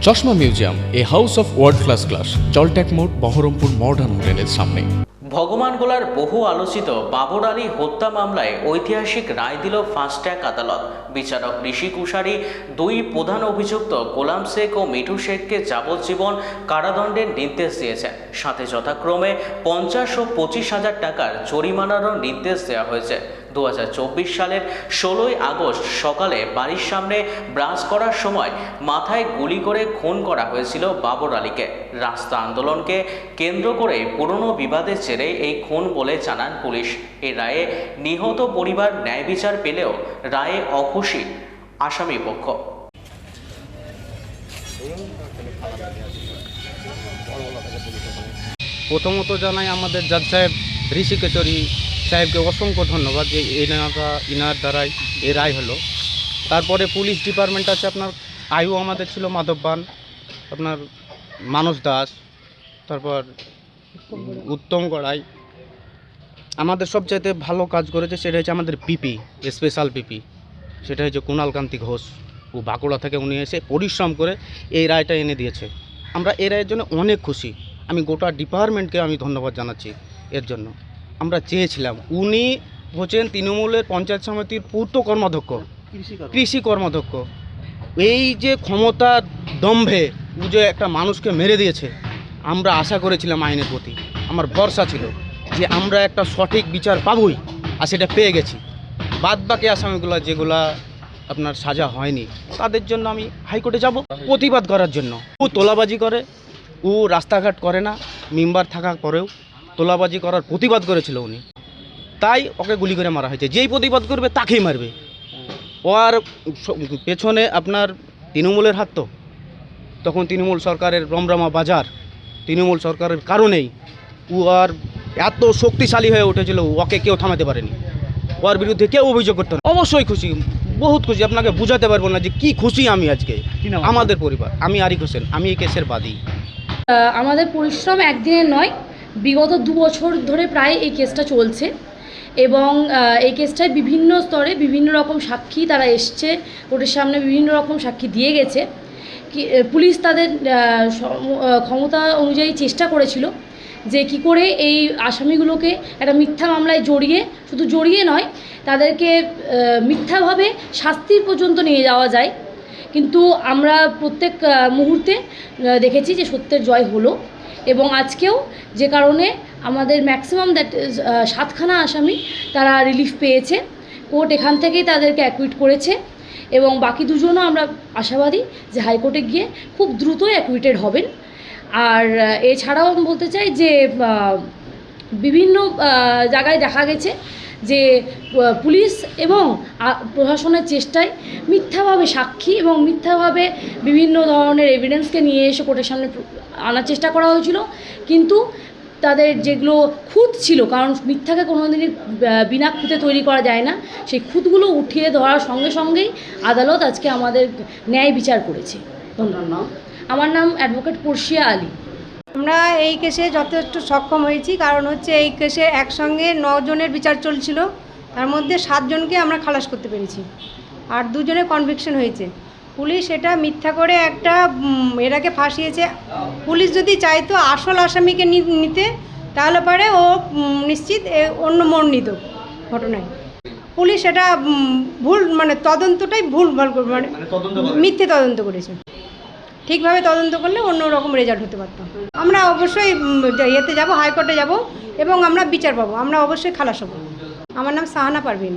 চশমা museum, a house of world class, জলট্যাক মোড়, বহরমপুর মডার্ন হোটেলের সামনে। ভগবানগোলার বহু আলোচিত বাবর আলী হত্যা মামলায় ঐতিহাসিক রায় দিল ফাস্ট ট্র্যাক আদালত। বিচারক ঋষি কুশারি দুই প্রধান অভিযুক্ত গোলাম শেখ ও মিঠু শেখকে যাবজ্জীবন কারাদণ্ডের নির্দেশ দিয়েছেন। সাথে যথাক্রমে 50 ও 25,000 টাকার জরিমানারও নির্দেশ দেওয়া হয়েছে। 2024 সালের 16ই আগস্ট সকালে বাড়ির সামনে ব্রাশ করার সময় মাথায় গুলি করে খুন করা হয়েছিল বাবর আলীকে। রাস্তা আন্দোলনকে কেন্দ্র করে পুরনো বিবাদের জেরে এই খুন বলে জানান পুলিশ। এ রায়ে নিহত পরিবার ন্যায় বিচার পেলেও রায়ে অখুশি আসামি পক্ষ। প্রথমত জানাই আমাদের জাজ সাহেব ঋষি কুশারি সাহেবকে অসংখ্য ধন্যবাদ যে ইনার দ্বারাই এই রায় হলো। তারপরে পুলিশ ডিপার্টমেন্ট আছে, আপনার আয়ু আমাদের ছিল মাধববান, আপনার মানস দাস, তারপর উত্তম গড়াই। আমাদের সবচাইতে ভালো কাজ করেছে সেটা হচ্ছে আমাদের পিপি, স্পেশাল পিপি, সেটা হচ্ছে কুণালকান্তি ঘোষ। ও বাঁকুড়া থেকে উনি এসে পরিশ্রম করে এই রায়টা এনে দিয়েছে। আমরা এই রায়ের জন্য অনেক খুশি। আমি গোটা ডিপার্টমেন্টকে আমি ধন্যবাদ জানাচ্ছি এর জন্য। আমরা চেয়েছিলাম, উনি হচ্ছেন তৃণমূলের পঞ্চায়েত সমিতির পূর্ত কর্মাধ্যক্ষ, কৃষি কর্মাধ্যক্ষ। এই যে ক্ষমতা দম্ভে ও যে একটা মানুষকে মেরে দিয়েছে, আমরা আশা করেছিলাম আইনের প্রতি, আমার ভরসা ছিল যে আমরা একটা সঠিক বিচার পাবই, আর সেটা পেয়ে গেছি। বাদ বাকি আসামিগুলো যেগুলা আপনার সাজা হয়নি, তাদের জন্য আমি হাইকোর্টে যাব প্রতিবাদ করার জন্য। ও তোলাবাজি করে, ও রাস্তাঘাট করে না, মেম্বার থাকার পরেও তোলাবাজি করার প্রতিবাদ করেছিল উনি, তাই ওকে গুলি করে মারা হয়েছে। যেই প্রতিবাদ করবে তাকেই মারবে। ও আর পেছনে আপনার তৃণমূলের হাত, তো তখন তৃণমূল সরকারের রমরমা বাজার, তৃণমূল সরকারের কারণেই ও আর এত শক্তিশালী হয়ে উঠেছিল, ওকে কেউ থামাতে পারেনি। ওর বিরুদ্ধে কেউ অভিযোগ করতে না। অবশ্যই খুশি, বহুত খুশি, আপনাকে বুঝাতে পারবো না যে কি খুশি আমি আজকে। আমাদের পরিবার, আমি আরিফ হোসেন, আমি এই কেসের বাদী। আমাদের পরিশ্রম একদিনের নয়, বিগত 2 বছর ধরে প্রায় এই কেসটা চলছে এবং এই কেসটায় বিভিন্ন স্তরে বিভিন্ন রকম সাক্ষী তারা এসছে, কোর্টের সামনে বিভিন্ন রকম সাক্ষী দিয়ে গেছে। পুলিশ তাদের ক্ষমতা অনুযায়ী চেষ্টা করেছিল যে কি করে এই আসামিগুলোকে একটা মিথ্যা মামলায় জড়িয়ে, শুধু জড়িয়ে নয়, তাদেরকে মিথ্যাভাবে শাস্তির পর্যন্ত নিয়ে যাওয়া যায়। কিন্তু আমরা প্রত্যেক মুহূর্তে দেখেছি যে সত্যের জয় হলো এবং আজকেও যে কারণে আমাদের ম্যাক্সিমাম 7খানা আসামি তারা রিলিফ পেয়েছে। কোর্ট এখান থেকেই তাদেরকে অ্যাকুইট করেছে এবং বাকি 2জনও আমরা আশাবাদী যে হাইকোর্টে গিয়ে খুব দ্রুতই অ্যাকুইটেড হবেন। আর এছাড়াও আমি বলতে চাই যে বিভিন্ন জায়গায় দেখা গেছে যে পুলিশ এবং প্রশাসনের চেষ্টায় মিথ্যাভাবে সাক্ষী এবং মিথ্যাভাবে বিভিন্ন ধরনের এভিডেন্সকে নিয়ে এসে কোর্টের সামনে আনার চেষ্টা করা হয়েছিল, কিন্তু তাদের যেগুলো খুঁত ছিল, কারণ মিথ্যাকে কোনোদিনই বিনা খুঁতে তৈরি করা যায় না, সেই খুঁতগুলো উঠিয়ে ধরার সঙ্গে সঙ্গেই আদালত আজকে আমাদের ন্যায় বিচার করেছে। ধন্যবাদ। আমার নাম অ্যাডভোকেট পর্ষিয়া আলী। আমরা এই কেসে যথেষ্ট সক্ষম হয়েছি, কারণ হচ্ছে এই কেসে একসঙ্গে 9 জনের বিচার চলছিল, তার মধ্যে 7 জনকে আমরা খালাস করতে পেরেছি আর 2 জনের কনভিকশন হয়েছে। পুলিশ এটা মিথ্যা করে একটা এরাকে ফাঁসিয়েছে। পুলিশ যদি চাইতো আসল আসামিকে নিতে, তাহলে পরে ও নিশ্চিত অন্য মোড় নিত ঘটনায়। পুলিশ এটা ভুল, মানে তদন্তটাই ভুলভাল করে, মানে মিথ্যে তদন্ত করেছে। ঠিকভাবে তদন্ত করলে অন্য রকম রেজাল্ট হতে পারতাম। আমরা অবশ্যই ইয়েতে যাব, হাইকোর্টে যাব এবং আমরা বিচার পাবো, আমরা অবশ্যই খালাস হব। আমার নাম সাহানা পারভিন।